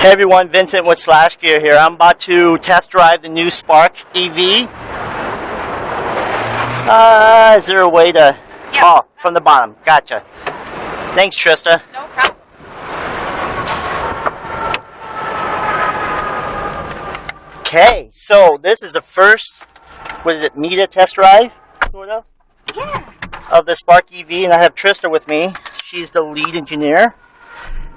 Hey everyone, Vincent with Slash Gear here. I'm about to test drive the new Spark EV. Is there a way to... Yep. Oh, from the bottom. Gotcha. Thanks, Trista. No problem. Okay, so this is the first, what is it, Meta test drive, sort of? Yeah. Of the Spark EV, and I have Trista with me. She's the lead engineer.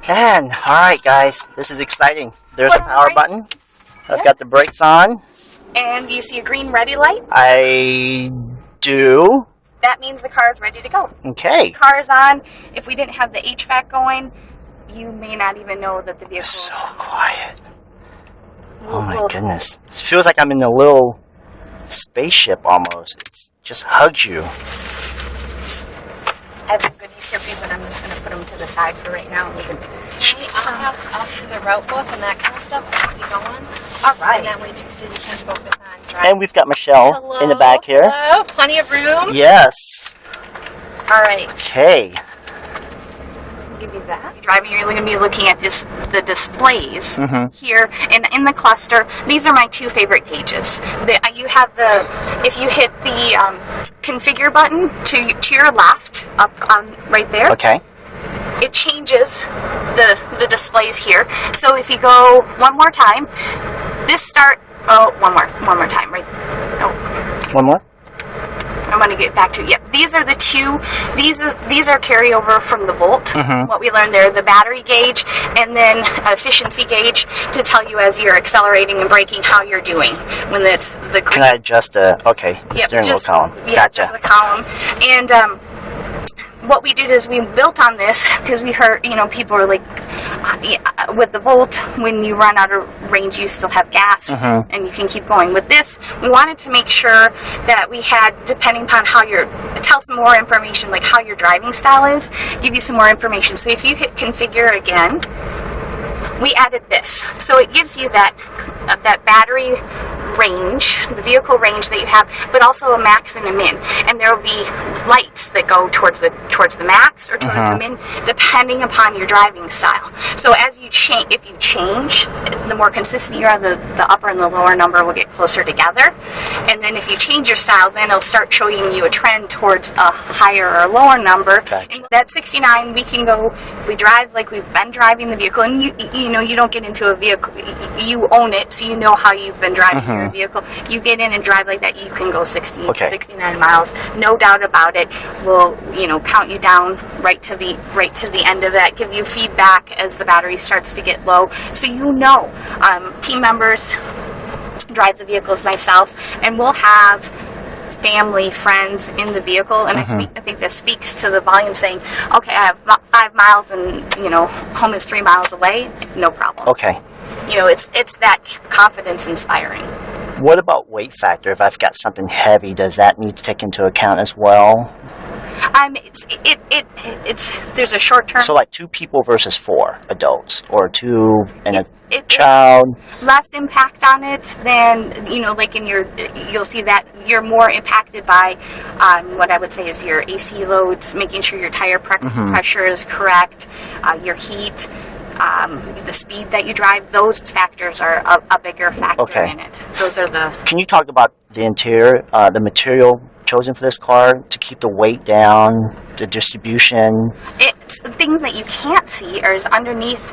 And, alright guys, this is exciting. There's a power button. I've got the brakes on. And you see a green ready light? I do. That means the car is ready to go. Okay. Car is on. If we didn't have the HVAC going, you may not even know that the vehicle is... So quiet. Oh my goodness. It feels like I'm in a little spaceship almost. It just hugs you. I have some goodies here for you, but I'm just going to put them to the side for right now. I'll do the route book and that kind of stuff to keep you going. All right. And that way, Trista, you can focus on driving. And we've got Michelle in the back here. Hello, plenty of room. Yes. All right. Okay. Give you that. Driving, you're going to be looking at the displays here and in the cluster. These are my two favorite gauges. You have if you hit the configure button to your left, up right there. Okay. It changes the displays here. So if you go one more time, one more time, right? Oh. One more. I'm going to get back to Yep. These are the two. These are carryover from the Volt. What we learned there, the battery gauge, and then efficiency gauge to tell you as you're accelerating and braking how you're doing when it's the. Can I adjust the steering wheel column? Yeah, Gotcha. just the column. And what we did is we built on this because we heard, people are like, with the Volt, when you run out of range, you still have gas and you can keep going. With this, we wanted to make sure that we had, depending upon tell some more information, like how your driving style is, give you some more information. So if you hit configure again, we added this. So it gives you that battery range, the vehicle range that you have, but also a max and a min. And there will be lights that go towards the max or towards the min, depending upon your driving style. So as you change, if you change, the more consistent you are, the upper and the lower number will get closer together. And then if you change your style, then it'll start showing you a trend towards a higher or lower number. Gotcha. And that 69, we can go, if we drive like we've been driving the vehicle, and you don't get into a vehicle, you own it, so you know how you've been driving your vehicle. You get in and drive like that, you can go 69 miles, no doubt about it. We'll count you down right to the end of that, give you feedback as the battery starts to get low, so team members drive the vehicles, myself, and we'll have family, friends in the vehicle, and I think this speaks to the volume, saying, okay, I have 5 miles and home is 3 miles away, no problem. Okay. It's that confidence inspiring. What about weight factor? If I've got something heavy, does that need to take into account as well? There's a short term. So like 2 people versus 4 adults, or 2 and a child. Less impact on it than like you'll see that you're more impacted by what I would say is your AC loads, making sure your tire pressure is correct, your heat. The speed that you drive, those factors are a bigger factor in it. Those are the... Can you talk about the interior, the material chosen for this car to keep the weight down, the distribution? It's things that you can't see is underneath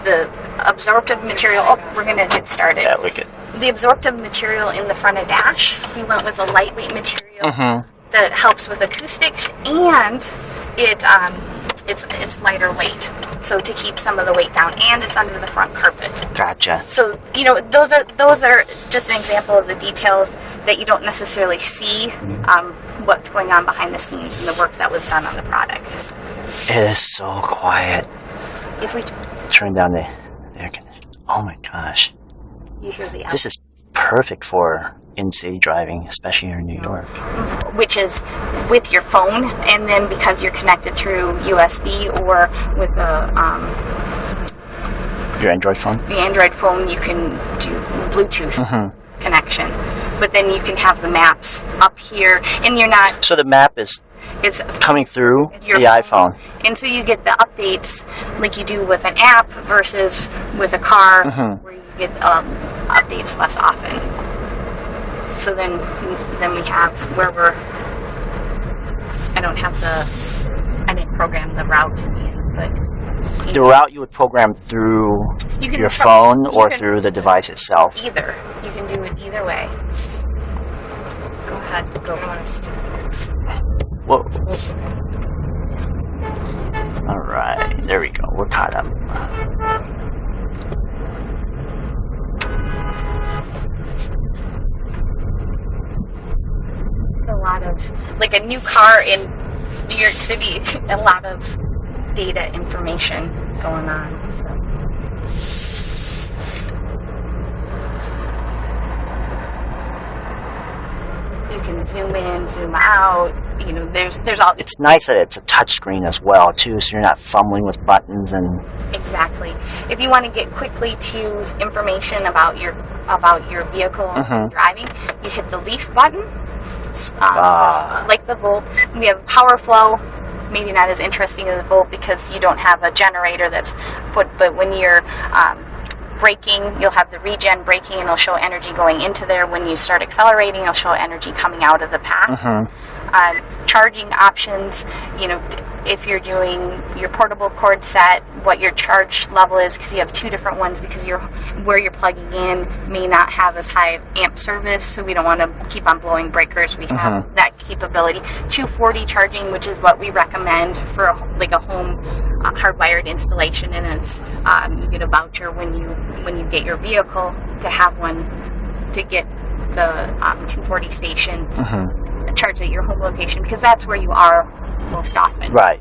the absorptive material. Oh, we're going to get started. Yeah, we could. The absorptive material in the front of dash, we went with a lightweight material that helps with acoustics, and it's lighter weight, so to keep some of the weight down, and it's under the front carpet. Gotcha. So those are just an example of the details that you don't necessarily see what's going on behind the scenes and the work that was done on the product. It is so quiet. If we turn down the air conditioning, oh my gosh, you hear the this is perfect for in-city driving, especially here in New York. Which is with your phone, and then because you're connected through USB or with your Android phone? The Android phone, you can do Bluetooth connection. But then you can have the maps up here, and you're not... So the map is It's coming through your the iPhone. And so you get the updates like you do with an app versus with a car where you get updates less often. So then we have where I didn't program the route in, but the route you would program through your phone or through the device itself. Either. You can do it either way. Go ahead. Go on a stick. Whoa. All right, there we go. We're caught up. A lot of, like a new car in New York City, a lot of data information going on. So. You can zoom in, zoom out. You know, there's all. It's nice that it's a touch screen as well too, so you're not fumbling with buttons and. Exactly. If you want to get quickly to information about your vehicle and driving, you hit the leaf button. Like the Volt, we have power flow. Maybe not as interesting as the Volt because you don't have a generator that's put. But when you're braking, you'll have the regen braking, and it'll show energy going into there. When you start accelerating, it'll show energy coming out of the pack. Charging options, you know, if you're doing your portable cord set, what your charge level is, because you have two different ones, because where you're plugging in may not have as high amp service, so we don't want to keep on blowing breakers. We have that capability. 240 charging, which is what we recommend for like a home hardwired installation, and it's you get a voucher when you get your vehicle to have one to get the 240 station charged at your home location, because that's where you are most often. Right.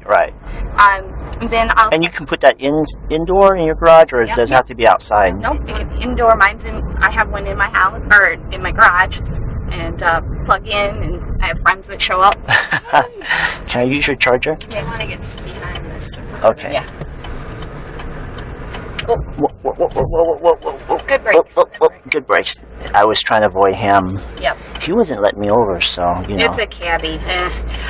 Then and you can put that indoor in your garage, or it does it have to be outside? Nope, it can indoor. I have one in my house or in my garage, and plug in, and I have friends that show up. Can I use your charger? Yeah, I want to get behind this. Okay. Yeah. Oh. Whoa. Good brakes. Good brakes. I was trying to avoid him. Yep. He wasn't letting me over, so, you know. It's a cabbie.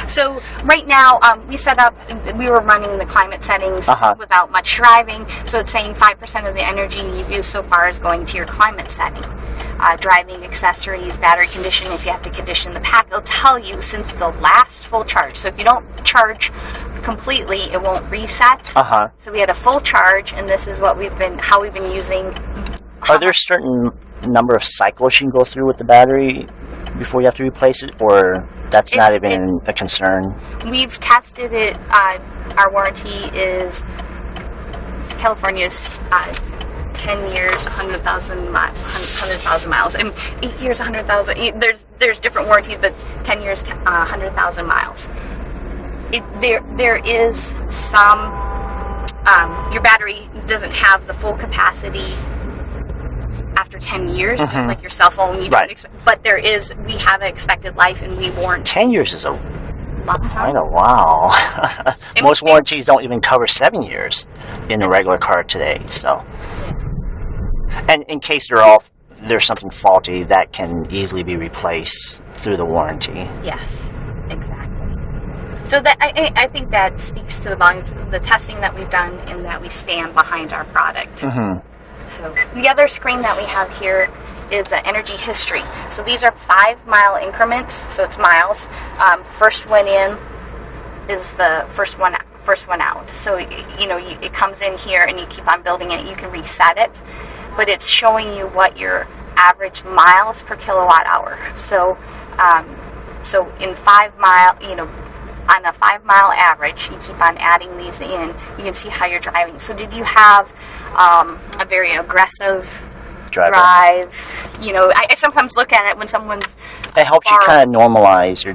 So right now, we were running the climate settings without much driving, so it's saying 5% of the energy you've used so far is going to your climate setting. Driving accessories, battery condition, if you have to condition the pack, it'll tell you since the last full charge. So if you don't charge completely, it won't reset. So we had a full charge, and this is how we've been using. Are there certain number of cycles you can go through with the battery before you have to replace it, or that's not even a concern? We've tested it. Our warranty is California's 10 years, 100,000 miles, and 8 years, 100,000. There's different warranties, but 10 years, 100,000 miles. There is some. Your battery doesn't have the full capacity after 10 years, just like your cell phone. You don't expect, but we have an expected life, and we warrant. 10 years is a long time. Wow. Most warranties don't even cover 7 years in a regular car today. So, and in case there's something faulty, that can easily be replaced through the warranty. Yes, exactly. So that I think that speaks to the volume, the testing that we've done, and that we stand behind our product. So the other screen that we have here is energy history. So these are 5-mile increments, so it's miles. First one in is the first one out. So it comes in here, and you keep on building it. You can reset it, but it's showing you what your average miles per kilowatt hour. So in 5 mile, on a 5-mile average, you keep on adding these in, you can see how you're driving. So did you have a very aggressive drive? I sometimes look at it when someone's... It helps you kind of normalize your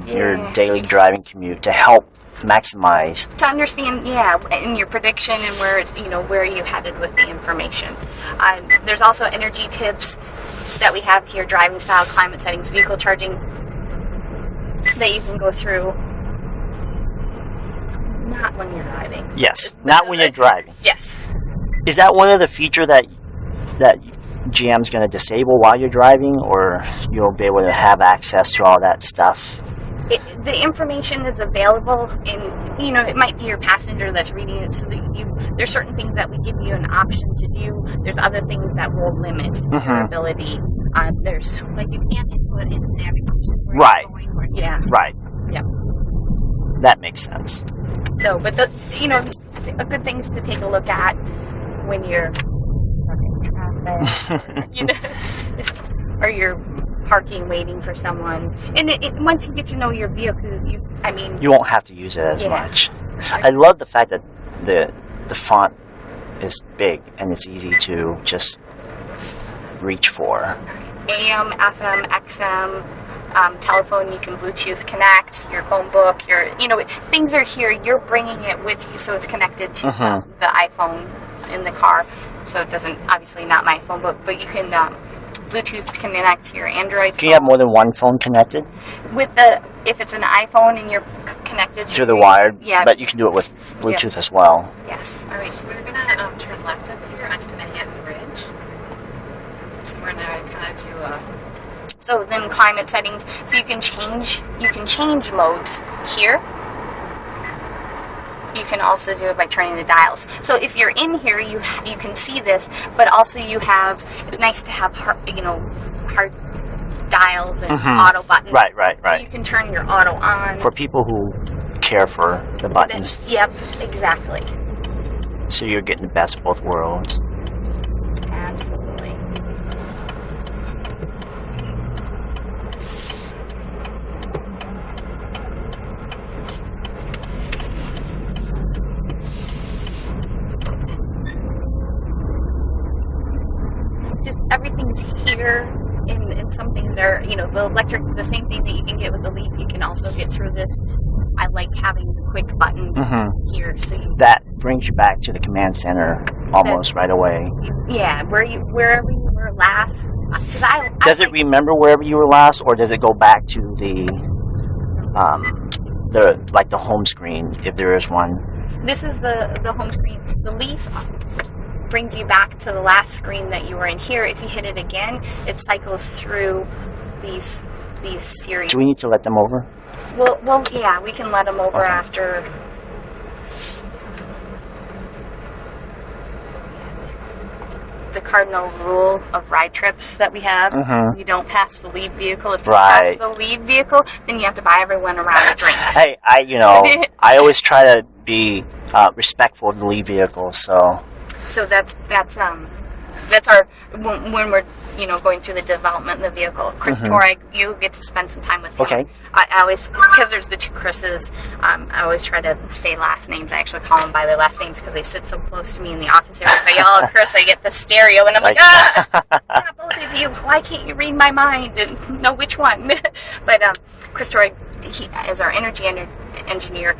daily driving commute to help maximize. To understand, in your prediction and where you headed with the information. There's also energy tips that we have here, driving style, climate settings, vehicle charging, that you can go through. Not when you're driving. Yes, not when you're driving. Yes. Is that one of the features that GM's going to disable while you're driving, or you'll be able to have access to all that stuff? the information is available in, it might be your passenger that's reading it, so that there's certain things that we give you an option to do. There's other things that will limit your ability. There's like you can't input into navigation. Right. Yeah. Right. Yeah. That makes sense. So, but a good things to take a look at when you're traffic, or you're parking, waiting for someone. And once you get to know your vehicle, you won't have to use it as much. Exactly. I love the fact that the font is big and it's easy to just reach for. AM, FM, XM. Telephone, you can Bluetooth connect your phone book, things are here, you're bringing it with you, so it's connected to the iPhone in the car, so it doesn't, obviously not my phone book, but you can Bluetooth connect to your Android phone. Do you have more than one phone connected? If it's an iPhone and you're connected to the wired, yeah, but you can do it with Bluetooth as well. Yes. All right, we're gonna turn left up here onto the Manhattan Bridge, so we're gonna kind of do a. So then climate settings, so you can change modes here. You can also do it by turning the dials. So if you're in here, you can see this, but also it's nice to have hard dials and auto buttons. Right. So you can turn your auto on. For people who care for the buttons. Yep, exactly. So you're getting the best of both worlds. Absolutely. Everything's here, and some things are, the electric, the same thing that you can get with the Leaf, you can also get through this. I like having the quick button here. So that brings you back to the command center almost right away. Yeah, wherever you were last. Does it remember wherever you were last, or does it go back to the home screen, if there is one? This is the home screen. The Leaf brings you back to the last screen that you were in here. If you hit it again, it cycles through these series. Do we need to let them over? Well, yeah, we can let them over after. The cardinal rule of ride trips that we have, you don't pass the lead vehicle. If you pass the lead vehicle, then you have to buy everyone a round of drinks. Hey, I always try to be respectful of the lead vehicle, so. So that's our when we're going through the development of the vehicle. Chris Torag, you get to spend some time with him. Okay. I always, because there's the two Chris's, I always try to say last names. I actually call them by their last names because they sit so close to me in the office. If I yell at Chris, I get the stereo, and I'm like, both of you. Why can't you read my mind and know which one? But Chris Torag, he is our energy engineer,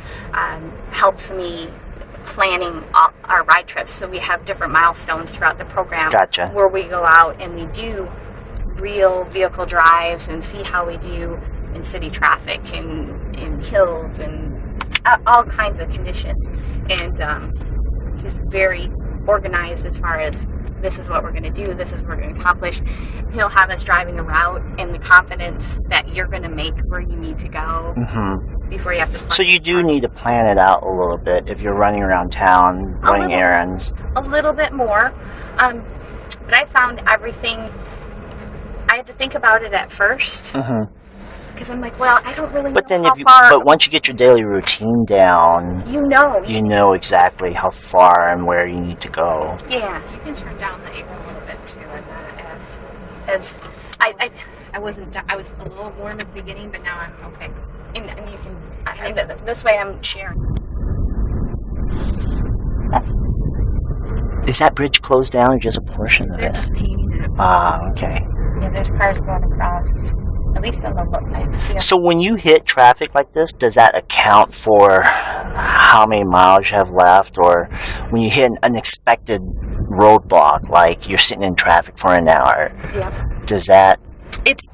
helps me planning our ride trips, so we have different milestones throughout the program. Gotcha. Where we go out and we do real vehicle drives and see how we do in city traffic and in hills and all kinds of conditions. And he's very organized as far as this is what we're going to do, this is what we're going to accomplish. He'll have us driving a route and the confidence that you're going to make where you need to go before you have to. So you do need to plan it out a little bit if you're running around town, running errands. A little bit more. But I found everything, I had to think about it at first. Because I'm like, well, I don't really know how far. But once you get your daily routine down, you know exactly how far and where you need to go. Yeah, you can turn down the apron a little bit too. I'm not as I was a little warm at the beginning, but now I'm okay. And you can. This way, I'm sharing. Is that bridge closed down or just a portion of it? They're just painting it. Okay. Yeah, there's cars going across. At least on the look. So when you hit traffic like this, does that account for how many miles you have left? Or when you hit an unexpected roadblock, like you're sitting in traffic for an hour, does that... It's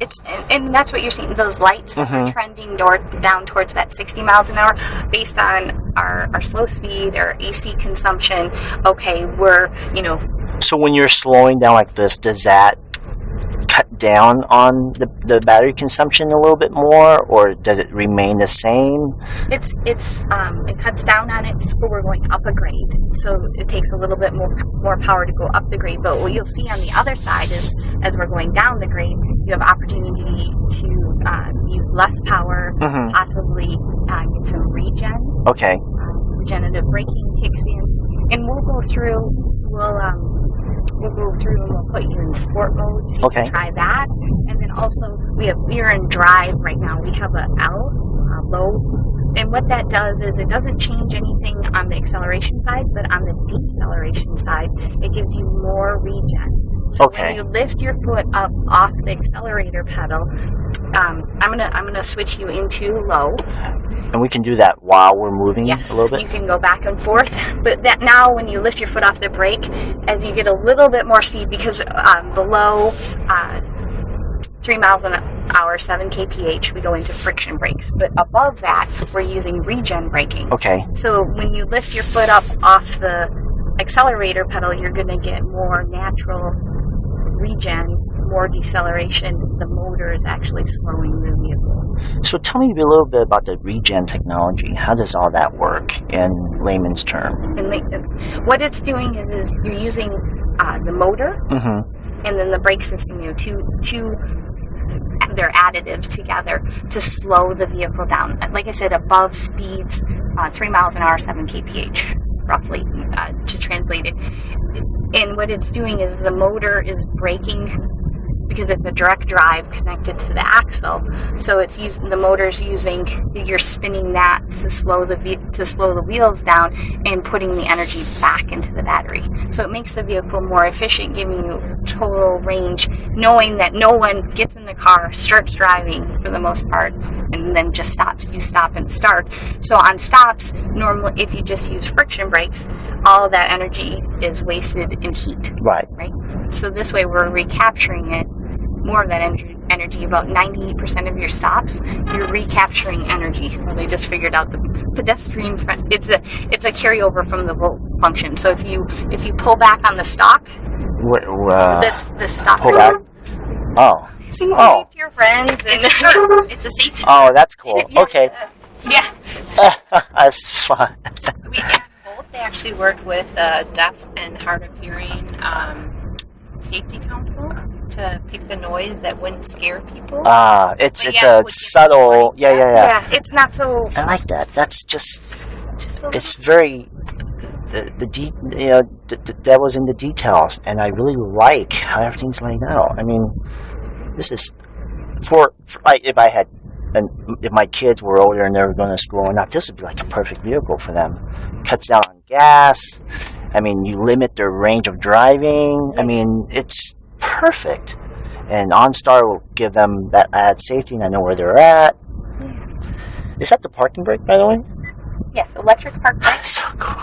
and that's what you're seeing. Those lights are trending down towards that 60 miles an hour based on our slow speed, our AC consumption. Okay, we're, So when you're slowing down like this, does that down on the battery consumption a little bit more, or does it remain the same? It cuts down on it, but we're going up a grade, so it takes a little bit more power to go up the grade. But what you'll see on the other side is, as we're going down the grade, you have opportunity to use less power, possibly get some regen. Okay. Regenerative braking kicks in, and we'll go through and we'll put you in sport mode so you can try that. And then also we're in drive right now. We have a low, and what that does is it doesn't change anything on the acceleration side, but on the deceleration side, it gives you more regen. So when you lift your foot up off the accelerator pedal, I'm gonna switch you into low. And we can do that while we're moving a little bit? You can go back and forth. But that now when you lift your foot off the brake, as you get a little bit more speed, because below 3 miles an hour, 7 kph, we go into friction brakes. But above that, we're using regen braking. Okay. So when you lift your foot up off the accelerator pedal, you're going to get more natural regen, more deceleration. The motor is actually slowing the vehicle. So tell me a little bit about the regen technology. How does all that work in layman's term? What it's doing is you're using the motor and then the brake system, they're additive together to slow the vehicle down. Like I said, above speeds, 3 miles an hour, 7 kph, roughly, to translate it. And what it's doing is the motor is braking because it's a direct drive connected to the axle. So it's the motor's you're spinning that to slow the wheels down and putting the energy back into the battery. So it makes the vehicle more efficient, giving you total range, knowing that no one gets in the car, starts driving for the most part, and then just stops. You stop and start. So on stops, normally if you just use friction brakes, all of that energy is wasted in heat. Right. So this way we're recapturing it, more of that energy. About 98% of your stops, you're recapturing energy. Well, they just figured out the pedestrian front. It's a carryover from the volt function. So if you pull back on the stock, this stop. Pull back. Oh. So you can wave to your friends. It's a safety. Oh, that's cool. Okay. Yeah. That's fun. We at Volt, they actually work with deaf and hard of hearing safety council to pick the noise that wouldn't scare people. It's a subtle. Yeah. It's not so. I like that. That's just it's very the devil's in the details, and I really like how everything's laid out. I mean, this is for like if my kids were older and they were going to school or not, this would be like a perfect vehicle for them. Cuts down on gas. I mean, you limit their range of driving. I mean, it's perfect. And OnStar will give them that added safety, and I know where they're at. Is that the parking brake, by the way? Yes, electric park brake. So cool.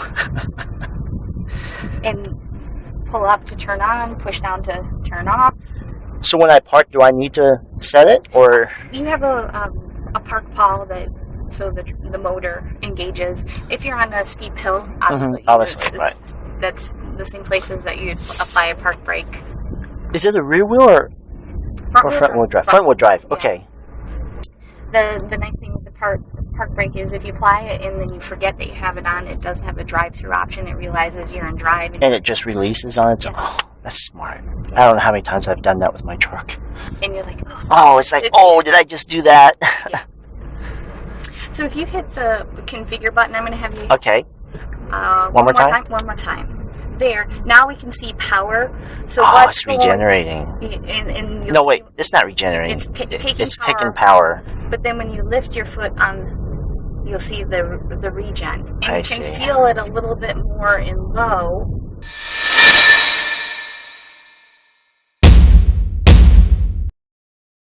And pull up to turn on, push down to turn off. So when I park, do I need to set it, or? You have a park pawl so the motor engages. If you're on a steep hill, obviously, that's the same places that you'd apply a park brake. Is it a rear wheel or front wheel drive? Front wheel drive. Yeah. Okay. The nice thing with the park brake is if you apply it and then you forget that you have it on, it does have a drive-through option. It realizes you're in drive. And it just releases on its own. Oh, that's smart. I don't know how many times I've done that with my truck. And you're like, it's like, did I just do that? Yeah. So if you hit the configure button, I'm going to have you. Okay. One more time. One more time. There. Now we can see power. So it's regenerating. No, wait. It's not regenerating. It's taking power. But then when you lift your foot on, you'll see the regen. And I you can see. feel it a little bit more in low.